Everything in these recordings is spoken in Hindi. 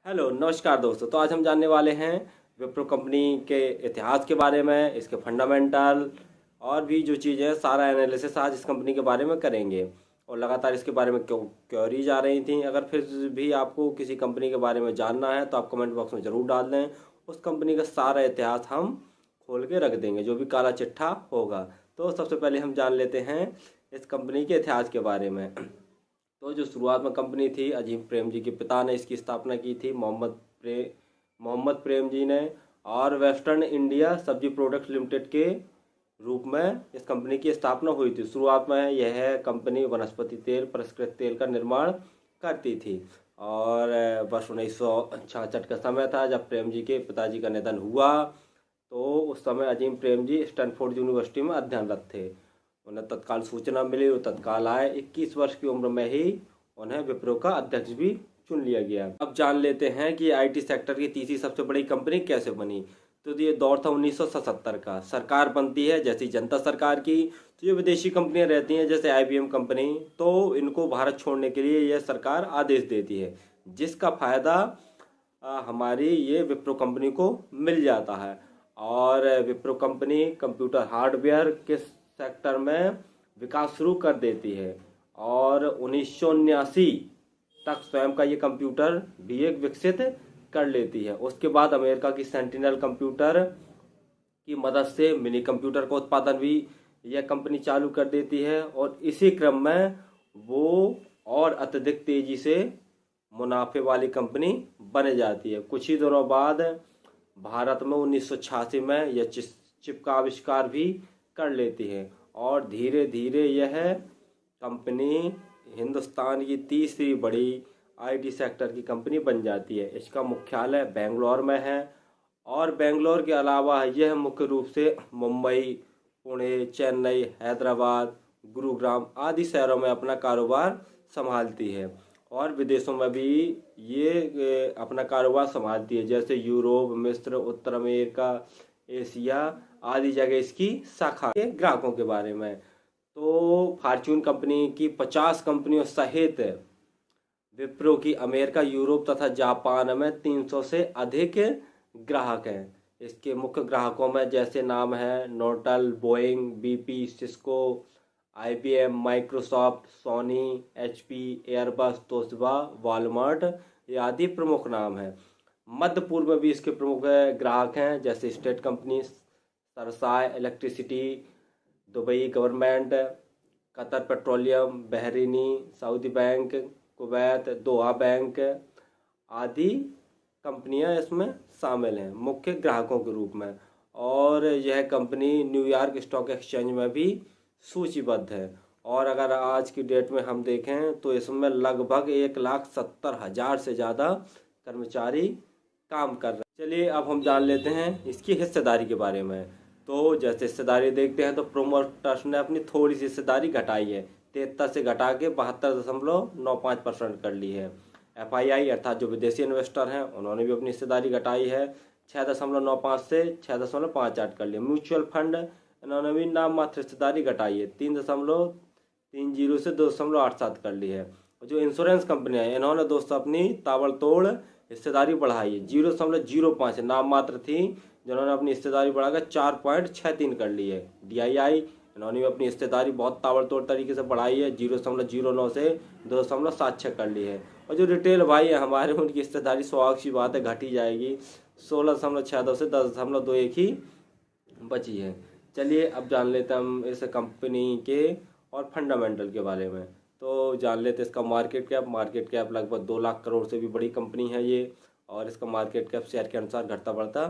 हेलो नमस्कार दोस्तों। तो आज हम जानने वाले हैं विप्रो कंपनी के इतिहास के बारे में, इसके फंडामेंटल और भी जो चीज़ें हैं, सारा एनालिसिस आज इस कंपनी के बारे में करेंगे। और लगातार इसके बारे में क्योरीज आ रही थी। अगर फिर भी आपको किसी कंपनी के बारे में जानना है तो आप कमेंट बॉक्स में ज़रूर डाल दें। उस कंपनी का सारा इतिहास हम खोल के रख देंगे, जो भी काला चिट्ठा होगा। तो सबसे पहले हम जान लेते हैं इस कंपनी के इतिहास के बारे में। तो जो शुरुआत में कंपनी थी, अजीम प्रेम जी के पिता ने इसकी स्थापना की थी, मोहम्मद प्रेम जी ने। और वेस्टर्न इंडिया सब्जी प्रोडक्ट्स लिमिटेड के रूप में इस कंपनी की स्थापना हुई थी। शुरुआत में यह कंपनी वनस्पति तेल, परिष्कृत तेल का निर्माण करती थी। और वर्ष 1966 का समय था जब प्रेम जी के पिताजी का निधन हुआ। तो उस समय अजीम प्रेम जी स्टैनफोर्ड यूनिवर्सिटी में अध्ययनरत थे। उन्हें तत्काल सूचना मिली, वो तत्काल आए। 21 वर्ष की उम्र में ही उन्हें विप्रो का अध्यक्ष भी चुन लिया गया। अब जान लेते हैं कि आईटी सेक्टर की तीसरी सबसे बड़ी कंपनी कैसे बनी। तो ये दौर था 1977 का। सरकार बनती है जैसी जनता सरकार की, तो जो विदेशी कंपनियां रहती हैं जैसे आईबीएम कंपनी, तो इनको भारत छोड़ने के लिए यह सरकार आदेश देती है, जिसका फायदा हमारी ये विप्रो कंपनी को मिल जाता है। और विप्रो कंपनी कंप्यूटर हार्डवेयर के सेक्टर में विकास शुरू कर देती है। और 1979 तक स्वयं का ये कंप्यूटर भी एक विकसित कर लेती है। उसके बाद अमेरिका की सेंटिनल कंप्यूटर की मदद से मिनी कंप्यूटर का उत्पादन भी यह कंपनी चालू कर देती है। और इसी क्रम में वो और अत्यधिक तेजी से मुनाफे वाली कंपनी बन जाती है। कुछ ही दिनों बाद भारत में 1986 में यह चिप का आविष्कार भी कर लेती है। और धीरे धीरे यह कंपनी हिंदुस्तान की तीसरी बड़ी आईटी सेक्टर की कंपनी बन जाती है। इसका मुख्यालय बेंगलोर में है। और बेंगलोर के अलावा यह मुख्य रूप से मुंबई, पुणे, चेन्नई, हैदराबाद, गुरुग्राम आदि शहरों में अपना कारोबार संभालती है। और विदेशों में भी ये अपना कारोबार संभालती है, जैसे यूरोप, मिस्र, उत्तर अमेरिका, एशिया आदि जगह इसकी शाखा के ग्राहकों के बारे में। तो फॉर्च्यून कंपनी की 50 कंपनियों सहित विप्रो की अमेरिका, यूरोप तथा जापान में 300 से अधिक ग्राहक हैं। इसके मुख्य ग्राहकों में जैसे नाम है Nortel, Boeing, BP, Cisco, IBM, Microsoft, Sony, HP, Airbus, Toshiba, Walmart ये आदि प्रमुख नाम हैं। मध्य पूर्व में भी इसके प्रमुख ग्राहक हैं, जैसे स्टेट कंपनी, सरसाय electricity, Dubai government, Qatar Petroleum, Bahraini, Saudi bank, Kuwait, Doha bank आदि कंपनियां इसमें शामिल हैं मुख्य ग्राहकों के रूप में। और यह कंपनी न्यूयॉर्क स्टॉक एक्सचेंज में भी सूचीबद्ध है। और अगर आज की डेट में हम देखें तो इसमें लगभग 1,70,000 से ज़्यादा कर्मचारी काम कर रहे हैं। चलिए अब हम जान लेते हैं इसकी हिस्सेदारी के बारे में। तो जैसे हिस्सेदारी देखते हैं तो प्रोमोटर्स ने अपनी थोड़ी सी हिस्सेदारी घटाई है, 73 से घटा के 72.95% कर ली है। एफआईआई अर्थात जो विदेशी इन्वेस्टर हैं उन्होंने भी अपनी हिस्सेदारी घटाई है, 6.95 से 6.58 कर लिया। म्यूचुअल फंड इन्होंने भी नाम मात्र हिस्सेदारी घटाई है, 3.30 से 2.87 कर ली है। और जो इंश्योरेंस कंपनियां हैं इन्होंने दोस्तों अपनी ताबड़तोड़ हिस्सेदारी बढ़ाई है, 0.05 नाम मात्र थी, जिन्होंने अपनी हिस्सेदारी बढ़ाकर 4.63 कर ली है। डीआईआई इन्होंने भी अपनी हिस्सेदारी बहुत ताबड़तोड़ तरीके से बढ़ाई है, 0.09 से 2.76 कर ली है। और जो रिटेल भाई है हमारे, उनकी हिस्सेदारी स्वाभाविक सी बात है घटी जाएगी, 16.62 से 10.21 ही बची है। चलिए अब जान लेते हैं हम इस कंपनी के और फंडामेंटल के बारे में। तो जान लेते हैं इसका मार्केट कैप लगभग 2 लाख करोड़ से भी बड़ी कंपनी है ये। और इसका मार्केट कैप शेयर के अनुसार घटता बढ़ता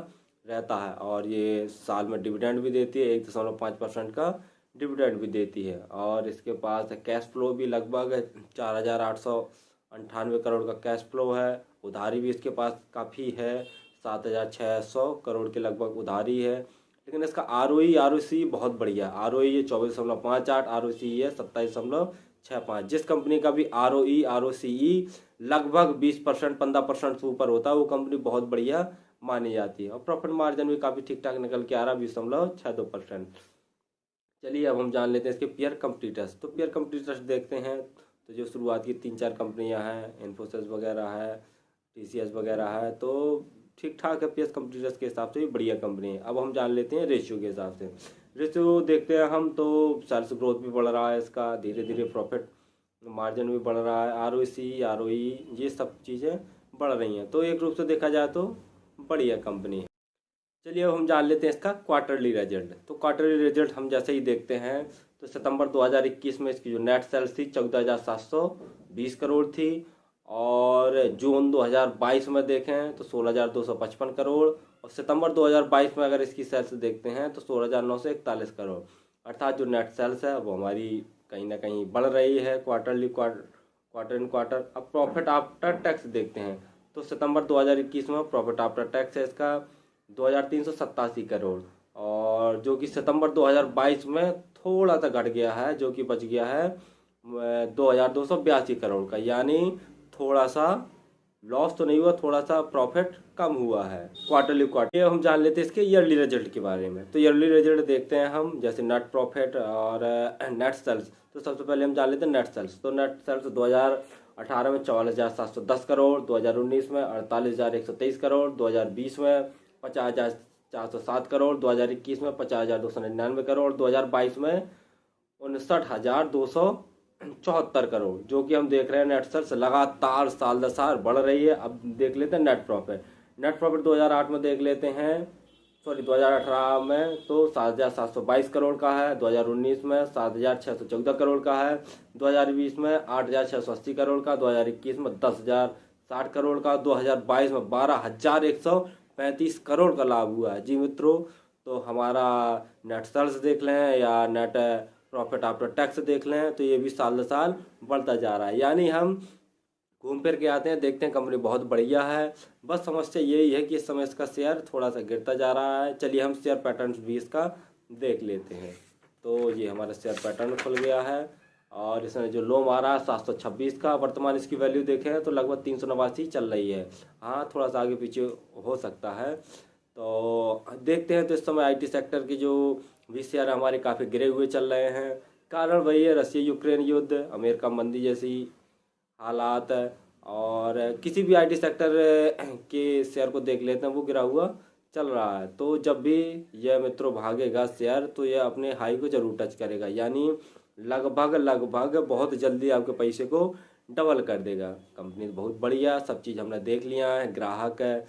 रहता है। और ये साल में डिविडेंड भी देती है, 1.5% का डिविडेंड भी देती है। और इसके पास कैश फ्लो भी लगभग 4,898 करोड़ का कैश फ्लो है। उधारी भी इसके पास काफ़ी है, 7,600 करोड़ के लगभग उधारी है। लेकिन इसका आरओई बहुत बढ़िया, आरओई ये 24.58, आरओसी है 27.65। जिस कंपनी का भी आरओसी लगभग 20%, 15% से ऊपर होता है वो कंपनी बहुत बढ़िया मानी जाती है। और प्रॉफिट मार्जिन भी काफ़ी ठीक ठाक निकल के आ रहा है, 20.62%। चलिए अब हम जान लेते हैं इसके पीयर कंपटीटर्स। तो पीयर कंपटीटर्स देखते हैं तो जो शुरुआत की 3-4 कंपनियां हैं, इन्फोसिस वगैरह है, TCS वगैरह है, तो ठीक ठाक है। PS कंप्यूटर्स के हिसाब से भी बढ़िया कंपनी है। अब हम जान लेते हैं रेशियो के हिसाब से। रेशियो देखते हैं हम तो सेल्स ग्रोथ भी बढ़ रहा है इसका, धीरे धीरे प्रॉफिट मार्जिन भी बढ़ रहा है, ROC ROE ये सब चीज़ें बढ़ रही हैं, तो एक रूप से देखा जाए तो बढ़िया कंपनी है। चलिए अब हम जान लेते हैं इसका क्वार्टरली रिजल्ट। तो क्वार्टरली रिजल्ट हम जैसे ही देखते हैं तो सितंबर 2021 में इसकी जो नेट सेल्स थी 14,720 करोड़ थी, और जून 2022 में देखें तो 16,255 करोड़, और सितंबर 2022 में अगर इसकी सेल्स देखते हैं तो 16,941 करोड़। अर्थात जो नेट सेल्स है वो हमारी कहीं ना कहीं बढ़ रही है क्वार्टर इन क्वार्टर। अब प्रॉफिट आफ्टर टैक्स देखते हैं तो सितंबर 2021 में प्रॉफिट आफ्टर टैक्स है इसका 2,387 करोड़, और जो कि सितंबर 2022 में थोड़ा सा घट गया है, जो कि बच गया है 2,282 करोड़ का। यानी थोड़ा सा लॉस तो नहीं हुआ, थोड़ा सा प्रॉफिट कम हुआ है क्वार्टरली क्वार्टर। ये हम जान लेते हैं इसके ईयरली रिजल्ट के बारे में। तो ईयरली रिजल्ट देखते हैं हम, जैसे नेट प्रॉफिट और नेट सेल्स। तो सबसे पहले हम जान लेते हैं नेट सेल्स। तो नेट सेल्स 2018 में 44,710 करोड़, 2019 में 48,123 करोड़, 2020 में 50,407 करोड़, 2021 में 50,299 करोड़, 2022 में 59,274 करोड़। जो कि हम देख रहे हैं नेट सेल्स लगातार साल दर साल बढ़ रही है। अब देख लेते हैं नेट प्रॉफिट। नेट प्रॉफिट 2008 में देख लेते हैं, 2018 में तो 7,722 करोड़ का है, 2019 में 7,614 करोड़ का है, 2020 में 8,680 करोड़ का, 2021 में 10,060 करोड़ का, 2022 में 12,135 करोड़ का लाभ हुआ है। जी मित्रों, तो हमारा नेट सेल्स देख लें या नेट प्रॉफिट आफ्टर टैक्स देख लें तो ये भी साल दर साल बढ़ता जा रहा है। यानी हम घूम फिर के आते हैं, देखते हैं कंपनी बहुत बढ़िया है। बस समस्या यही है कि इस समय इसका शेयर थोड़ा सा गिरता जा रहा है। चलिए हम शेयर पैटर्न भी इसका देख लेते हैं। तो ये हमारा शेयर पैटर्न खुल गया है, और इसमें जो लो मारा है 726 का, वर्तमान इसकी वैल्यू देखें तो लगभग 389 चल रही है। हाँ, थोड़ा सा आगे पीछे हो सकता है। तो देखते हैं। तो इस समय IT सेक्टर की जो भी शेयर हमारे काफ़ी गिरे हुए चल रहे हैं। कारण वही है, रसिया यूक्रेन युद्ध, अमेरिका मंदी जैसी हालात, और किसी भी IT सेक्टर के शेयर को देख लेते हैं वो गिरा हुआ चल रहा है। तो जब भी यह मित्रों भागेगा शेयर तो यह अपने हाई को जरूर टच करेगा, यानी लगभग बहुत जल्दी आपके पैसे को डबल कर देगा। कंपनी बहुत बढ़िया, सब चीज़ हमने देख लिया है, ग्राहक है,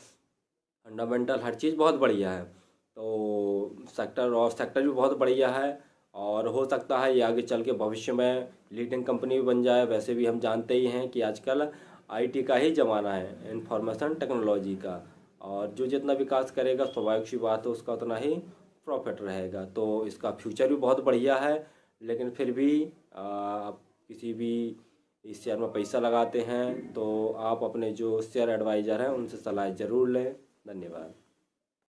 फंडामेंटल हर चीज़ बहुत बढ़िया है। तो सेक्टर भी बहुत बढ़िया है, और हो सकता है ये आगे चल के भविष्य में लीडिंग कंपनी भी बन जाए। वैसे भी हम जानते ही हैं कि आजकल IT का ही ज़माना है, इंफॉर्मेशन टेक्नोलॉजी का, और जो जितना विकास करेगा स्वाभाविक सी बात है उसका उतना ही प्रॉफिट रहेगा। तो इसका फ्यूचर भी बहुत बढ़िया है। लेकिन फिर भी आप किसी भी इस शेयर में पैसा लगाते हैं तो आप अपने जो शेयर एडवाइज़र हैं उनसे सलाह ज़रूर लें। धन्यवाद।